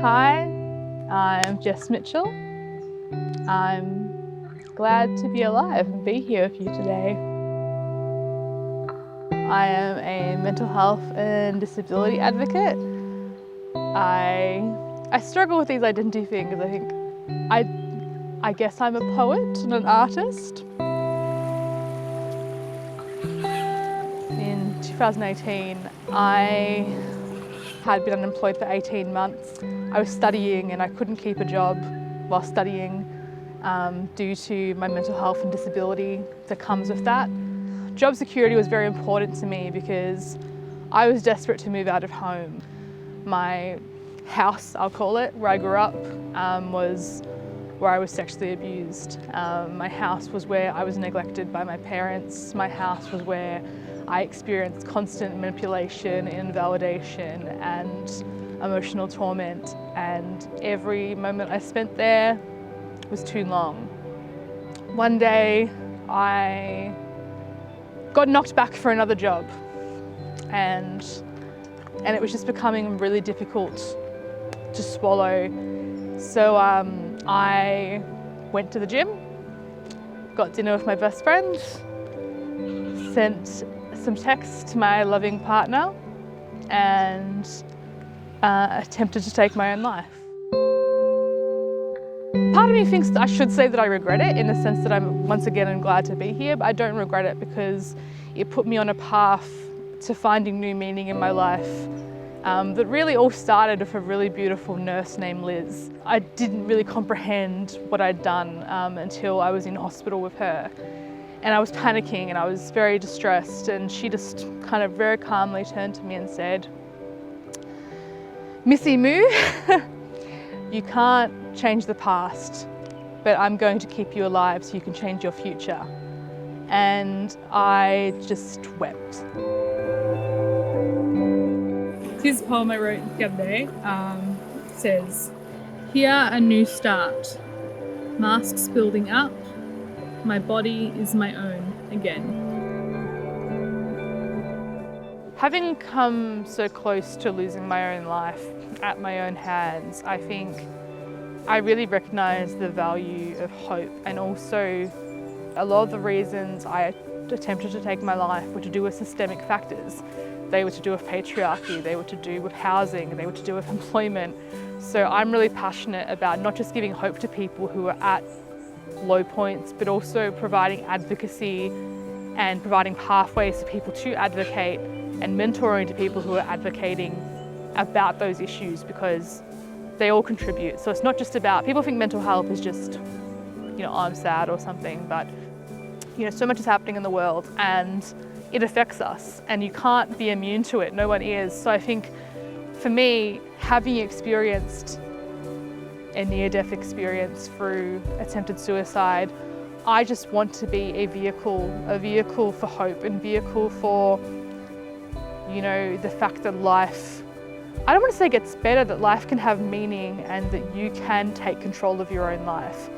Hi, I'm Jess Mitchell. I'm glad to be alive and be here with you today. I am a mental health and disability advocate. I struggle with these identity things. I guess I'm a poet and an artist. In 2018, I had been unemployed for 18 months. I was studying and I couldn't keep a job while studying due to my mental health and disability that comes with that. Job security was very important to me because I was desperate to move out of home. My house, I'll call it, where I grew up, was where I was sexually abused. My house was where I was neglected by my parents. My house was where I experienced constant manipulation, invalidation and emotional torment, and every moment I spent there was too long. One day I got knocked back for another job and it was just becoming really difficult to swallow. So I went to the gym, got dinner with my best friend, sent some texts to my loving partner and attempted to take my own life. Part of me thinks that I should say that I regret it in the sense that I'm glad to be here, but I don't regret it because it put me on a path to finding new meaning in my life that really all started with a really beautiful nurse named Liz. I didn't really comprehend what I'd done until I was in hospital with her. And I was panicking and I was very distressed, and she just kind of very calmly turned to me and said, "Missy Moo, you can't change the past, but I'm going to keep you alive so you can change your future." And I just wept. Here's a poem I wrote the other day. It says, "Here a new start, masks building up, my body is my own again." Having come so close to losing my own life at my own hands, I think I really recognise the value of hope, and also a lot of the reasons I attempted to take my life were to do with systemic factors. They were to do with patriarchy, they were to do with housing, they were to do with employment. So I'm really passionate about not just giving hope to people who are at low points, but also providing advocacy and providing pathways for people to advocate and mentoring to people who are advocating about those issues, because they all contribute. So it's not just about, people think mental health is just, I'm sad or something, but so much is happening in the world and it affects us and you can't be immune to it, no one is. So I think for me, having experienced a near-death experience through attempted suicide, I just want to be a vehicle for hope and vehicle for, the fact that life, I don't want to say gets better, that life can have meaning and that you can take control of your own life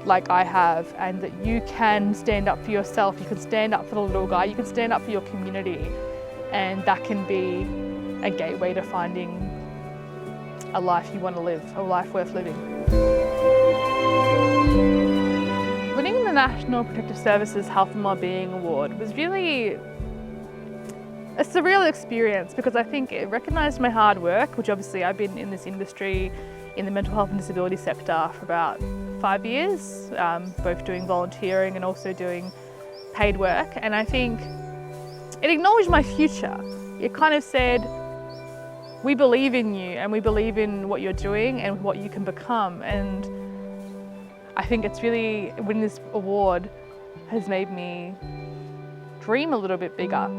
like I have, and that you can stand up for yourself, you can stand up for the little guy, you can stand up for your community, and that can be a gateway to finding a life you want to live, a life worth living. Winning the National Protective Services Health and Wellbeing Award was really a surreal experience because I think it recognised my hard work, which obviously I've been in this industry in the mental health and disability sector for about 5 years, both doing volunteering and also doing paid work. And I think it acknowledged my future. It kind of said, we believe in you and we believe in what you're doing and what you can become. And I think it's really, winning this award has made me dream a little bit bigger.